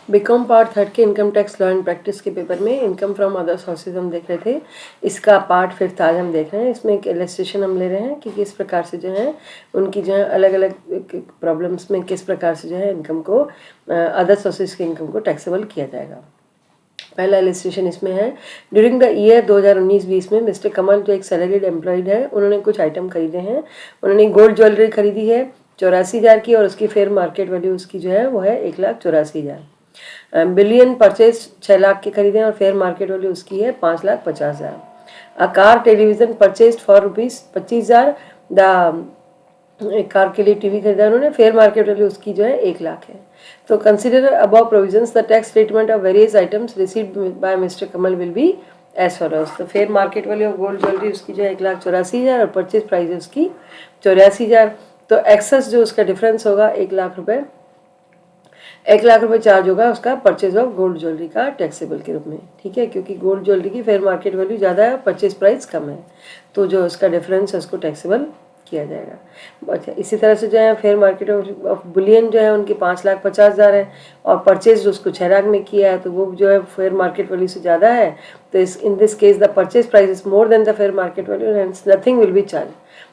BCom part 3 के income tax law and practice के paper में इनकम फ्रॉम अदर सोर्सेज हम देख रहे थे। इसका पार्ट 5 आज हम देख रहे हैं। इसमें एक इलस्ट्रेशन हम ले रहे हैं कि किस प्रकार से जो है उनकी जो है अलग अलग प्रॉब्लम्स में किस प्रकार से जो है इनकम को अदर सोर्सेज के इनकम को टैक्सेबल किया जाएगा। पहला इलस्ट्रेशन इसमें है, ड्यूरिंग द ईयर 2019-20 में मिस्टर कमल जो एक सैलरीड एम्प्लॉयड है, उन्होंने कुछ आइटम खरीदे हैं। उन्होंने गोल्ड ज्वेलरी खरीदी है 84,000 की और उसकी फेयर मार्केट वैल्यू उसकी जो है वो है 1,84,000। बिलियन परचेज 6 लाख के खरीदे और फेयर मार्केट वैल्यू उसकी है 5,50,000। A car television purchase for ₹25,000। एक कार के लिए टीवी खरीदा उन्होंने, फेयर मार्केट वैल्यू उसकी जो है 1 लाख है। तो consider above provisions the tax treatment of various items received by mister Kamal will be as follows. तो fair market value of gold jewellery उसकी जो है 1,84,000 और परचेज प्राइस है उसकी 84,000। तो एक्सेस जो उसका डिफरेंस होगा 1 लाख रुपए, 1 लाख रुपए चार्ज होगा उसका परचेज ऑफ गोल्ड ज्वेलरी का टैक्सेबल के रूप में। ठीक है, क्योंकि गोल्ड ज्वेलरी की फेयर मार्केट वैल्यू ज़्यादा है, परचेज प्राइस कम है, तो जो उसका डिफरेंस है उसको टैक्सेबल किया जाएगा। अच्छा, इसी तरह से जो है फेयर मार्केट ऑफ बुलियन जो है उनकी 5,50,000 है और परचेज उसको 6 लाख में किया है, तो वो जो है फेयर मार्केट वैल्यू से ज़्यादा है। तो in this case the purchase price is more than the fair market value and nothing will be charge.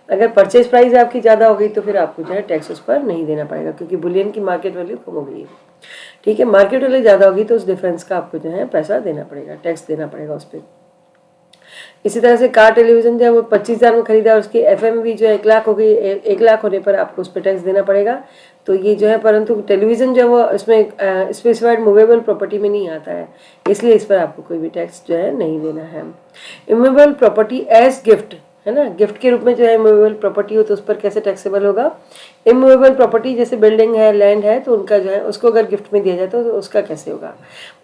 अगर परचेज प्राइस आपकी ज़्यादा हो गई तो फिर आपको जो है टैक्स उस पर नहीं देना पड़ेगा, क्योंकि बुलियन की मार्केट वैल्यू कम हो गई है। ठीक है, मार्केट वैल्यू ज़्यादा होगी तो उस डिफरेंस का आपको जो है पैसा देना पड़ेगा, टैक्स देना पड़ेगा उस पर। इसी तरह से कार टेलीविजन जो है वो 25,000 में खरीदा और उसकी एफएमवी जो है 1 लाख हो गई, 1 लाख होने पर आपको उस पर टैक्स देना पड़ेगा। तो ये जो है, परंतु टेलीविजन जो है वो इसमें स्पेसिफाइड मूवेबल प्रॉपर्टी में नहीं आता है, इसलिए इस पर आपको कोई भी टैक्स जो है नहीं देना है। इमूवेबल प्रॉपर्टी एज गिफ्ट है ना, गिफ्ट के रूप में जो है इमूवेबल प्रॉपर्टी हो तो उस पर कैसे टैक्सेबल होगा। इमूवेबल प्रॉपर्टी जैसे बिल्डिंग है, लैंड है, तो उनका जो है उसको अगर गिफ्ट में दिया जाता है तो उसका कैसे होगा।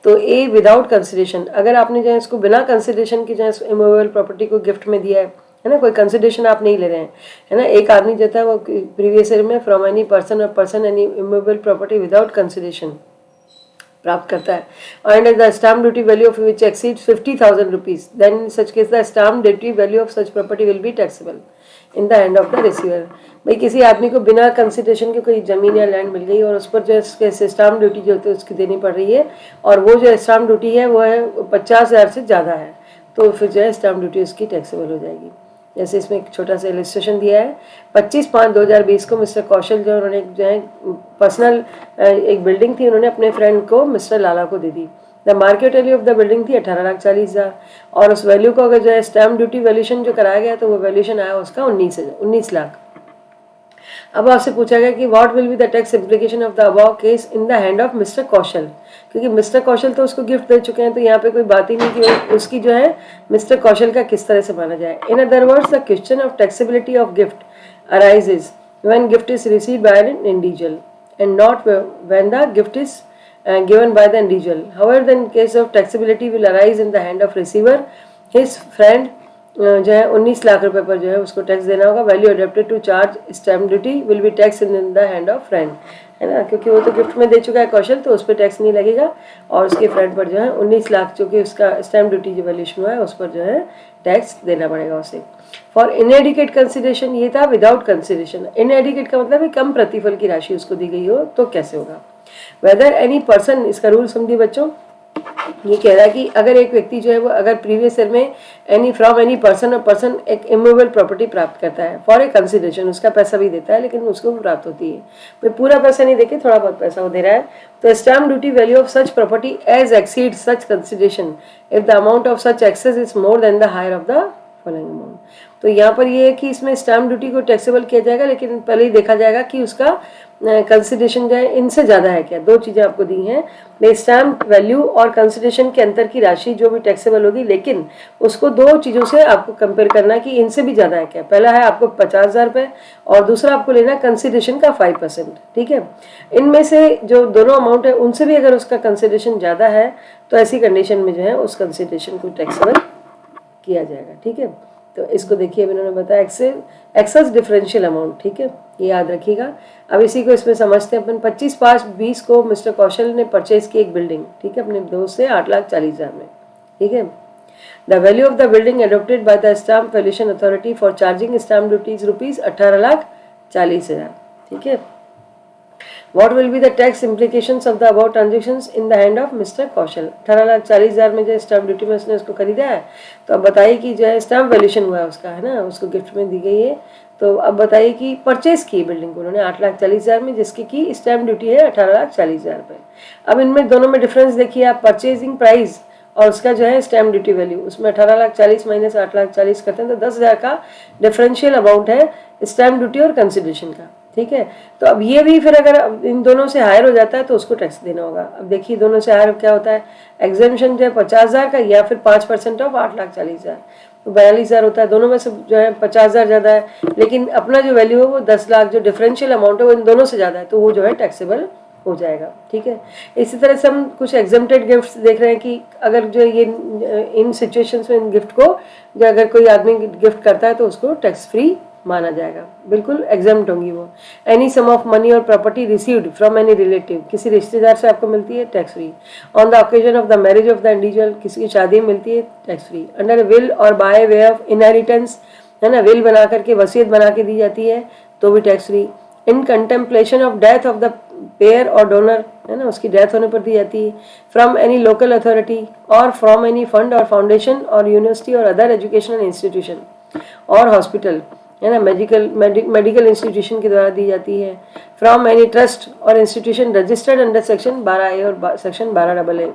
तो ए विदाउट कंसिडरेशन, अगर आपने जो है इसको बिना कंसिडरेशन की जो है इमूवेबल प्रॉपर्टी को गिफ्ट में दिया है ना, कोई कंसिडरेशन आप नहीं ले रहे हैं, है ना। एक आदमी जो था वो प्रीवियस ईयर में फ्रॉम एनी पर्सन और person any immovable property without consideration प्राप्त करता है and the stamp duty value of which exceeds 50,000 rupees, then in such case the stamp duty value of such property will be taxable in the hand of the receiver. भाई किसी आदमी को बिना consideration के कोई जमीन या लैंड मिल गई और उस पर जो है स्टाम्प ड्यूटी जो होती है उसकी देनी पड़ रही है, और वो जो स्टाम्प ड्यूटी है वो है 50,000 से ज़्यादा है, तो फिर जो है स्टाम्प ड्यूटी उसकी टैक्सेबल हो जाएगी। जैसे इसमें एक छोटा सा इलस्ट्रेशन दिया है, 25/5/2020 को मिस्टर कौशल जो उन्होंने जो है पर्सनल एक बिल्डिंग थी, उन्होंने अपने फ्रेंड को मिस्टर लाला को दे दी। The market value of the building थी 18,40,000 और उस वैल्यू को अगर जो है स्टैम्प ड्यूटी वैल्यूशन जो कराया गया तो वो वैल्यूशन आया उसका 19 लाख। अब आपसे पूछा गया कि what will be the tax implication of the above case in the hand of mister Kaushal, क्योंकि मिस्टर कौशल तो उसको गिफ्ट दे चुके हैं, तो यहाँ पे कोई बात ही नहीं कि उसकी जो है मिस्टर कौशल का किस तरह से माना जाए। In other words the question of taxability of gift arises when gift is received by an individual and not when the gift is given by the individual. However, then case of taxability will arise in the hand of receiver, his friend जो है 19 लाख रुपए पर जो है उसको tax देना होगा। Value adapted to charge stamp duty will be tax in the hand of friend, है ना, क्योंकि वो तो गिफ्ट में दे चुका है कौशल, तो उस पर टैक्स नहीं लगेगा और उसके फ्रेंड पर जो है 19 लाख जो कि उसका स्टैम्प ड्यूटी जो वैल्यूशन हुआ है उस पर जो है टैक्स देना पड़ेगा उसे। फॉर इनएडिकेट कंसिडरेशन, ये था विदाउट कंसिडरेशन। इनएडिकेट का मतलब है कम प्रतिफल की राशि उसको दी गई हो तो कैसे होगा। वेदर एनी पर्सन, इसका रूल समझिए बच्चों, ये कह रहा है कि अगर एक व्यक्ति जो है वो अगर प्रीवियस ईयर में एनी पर्सन और पर्सन एक इमूवेबल प्रॉपर्टी प्राप्त करता है फॉर ए कंसिडरेशन, उसका पैसा भी देता है लेकिन उसको प्राप्त होती है, भाई पूरा पैसा नहीं देके थोड़ा बहुत पैसा वो दे रहा है, तो stamp duty value of such property as exceed such consideration if the amount of such excess is more than the higher of the following amount. तो यहाँ पर ये है कि इसमें स्टैम्प ड्यूटी को टैक्सेबल किया जाएगा, लेकिन पहले ही देखा जाएगा कि उसका कंसिडरेशन जो है इनसे ज़्यादा है क्या। दो चीज़ें आपको दी हैं, स्टैम्प वैल्यू और कंसिडरेशन के अंतर की राशि जो भी टैक्सेबल होगी, लेकिन उसको दो चीज़ों से आपको कंपेयर करना कि इनसे भी ज़्यादा है क्या। पहला है आपको 50,000 रुपये और दूसरा आपको लेना कंसिडरेशन का 5%। ठीक है, इनमें से जो दोनों अमाउंट है उनसे भी अगर उसका कंसिडरेशन ज़्यादा है तो ऐसी कंडीशन में जो है उस कंसिडरेशन को टैक्सेबल किया जाएगा। ठीक है, तो इसको देखिए अभी इन्होंने बताया एक्सेस डिफरेंशियल अमाउंट। ठीक है, ये याद रखिएगा। अब इसी को इसमें समझते हैं अपन। 25/5/20 को मिस्टर कौशल ने परचेज की एक बिल्डिंग, ठीक है, अपने दोस्त से 8,40,000 में। ठीक है, the value of the building adopted by the stamp valuation authority for charging stamp duties ₹18,40,000। ठीक है, what will be the tax implications of the about transactions in the hand of mister Kaushal. 18,40,000 में जो स्टैम्प ड्यूटी में उसने उसको खरीदा है, तो अब बताइए कि जो है स्टैम्प वैल्यूशन हुआ है उसका, है ना, उसको गिफ्ट में दी गई है। तो अब बताइए कि परचेज की बिल्डिंग को उन्होंने 8,40,000 में, जिसकी की स्टैम्प ड्यूटी है 18,40,000 रुपये। अब इनमें दोनों में डिफरेंस देखिए आप, परचेजिंग प्राइस और उसका जो है स्टैम्प ड्यूटी वैल्यू, उसमें 18,40,000 माइनस 8,40,000 करते हैं तो 10,000 का डिफरेंशियल अमाउंट है स्टैम्प ड्यूटी और कंसिडरेशन का। ठीक है, तो अब ये भी फिर अगर इन दोनों से हायर हो जाता है तो उसको टैक्स देना होगा। अब देखिए दोनों से हायर क्या होता है, एग्जेम्पशन जो है 50,000 का या फिर 5% ऑफ 8,40,000, तो 42,000 होता है। दोनों में से जो है 50,000 ज़्यादा है, लेकिन अपना जो वैल्यू है वो 10 लाख, जो डिफरेंशियल अमाउंट है वो इन दोनों से ज़्यादा है, तो वो जो है टैक्सेबल हो जाएगा। ठीक है, इसी तरह से हम कुछ एग्जेम्प्टेड गिफ्ट्स देख रहे हैं कि अगर जो ये इन सिचुएशंस में इन गिफ्ट को जो अगर कोई आदमी गिफ्ट करता है तो उसको टैक्स फ्री माना जाएगा, बिल्कुल एग्जाम्प्ट होंगी वो। एनी सम ऑफ मनी और property received from any relative, किसी रिश्तेदार से आपको मिलती है tax free. On the occasion of the marriage of the individual, किसी की शादी में मिलती है टैक्स फ्री। अंडर विल और बाय वे ऑफ इनहेरिटेंस, है ना, विल बना करके वसीयत बना के दी जाती है तो भी tax free. In contemplation of death of the pair और डोनर, है ना, उसकी डेथ होने पर दी जाती है। फ्रॉम एनी लोकल अथॉरिटी और फ्रॉम एनी फंड और फाउंडेशन और यूनिवर्सिटी और अदर एजुकेशनल इंस्टीट्यूशन और हॉस्पिटल, है ना, मेडिकल इंस्टीट्यूशन के द्वारा दी जाती है। फ्रॉम एनी ट्रस्ट और institution registered under section 12A और section 12AA।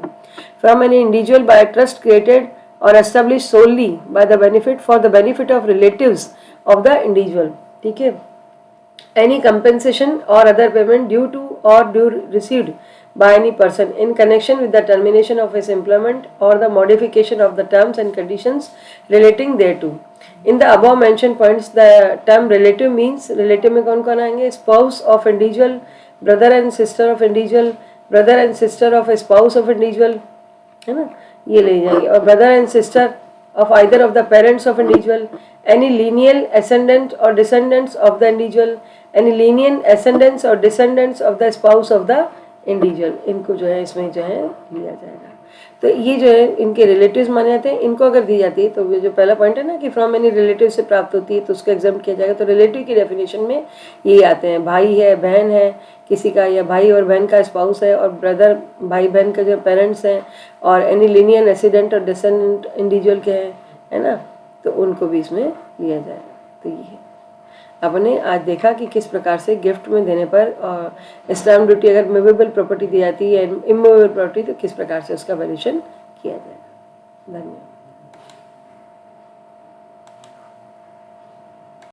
From any individual bye trust created और establish solely by the benefit for the benefit of relatives of the individual. ठीक है, any compensation or other payment due to or due received by any person in connection with the termination of his employment or the modification of the terms and conditions relating thereto. In the above mentioned points, the term relative means relative में कौन कौन आएंगे, spouse of individual, brother and sister of individual, brother and sister of a spouse of individual, है ना, ये ले जाएंगे, और brother and sister of either of the parents of individual, any lineal ascendant or descendants of the individual, any lineal ascendants or descendants of the spouse of the individual, इनको जो है इसमें जो है लिया जाएगा। तो ये जो है इनके रिलेटिव्स माने जाते हैं, इनको अगर दी जाती है तो ये जो पहला पॉइंट है ना कि फ्रॉम एनी रिलेटिव से प्राप्त होती है तो उसको एग्जाम किया जाएगा। तो रिलेटिव की डेफिनेशन में ये आते हैं, भाई है, बहन है किसी का, या भाई और बहन का स्पाउस है, और ब्रदर भाई बहन का जो पेरेंट्स हैं, और एनी लिनियल एसिडेंट और डिसेंडेंट इंडिविजुअल के हैं, है ना, तो उनको भी इसमें लिया जाएगा। तो ये है आपने आज देखा कि किस प्रकार से गिफ्ट में देने पर स्टैम्प ड्यूटी अगर मूवेबल प्रॉपर्टी दी जाती है, इमूवेबल प्रॉपर्टी, तो किस प्रकार से उसका वैल्यूएशन किया जाएगा। धन्यवाद।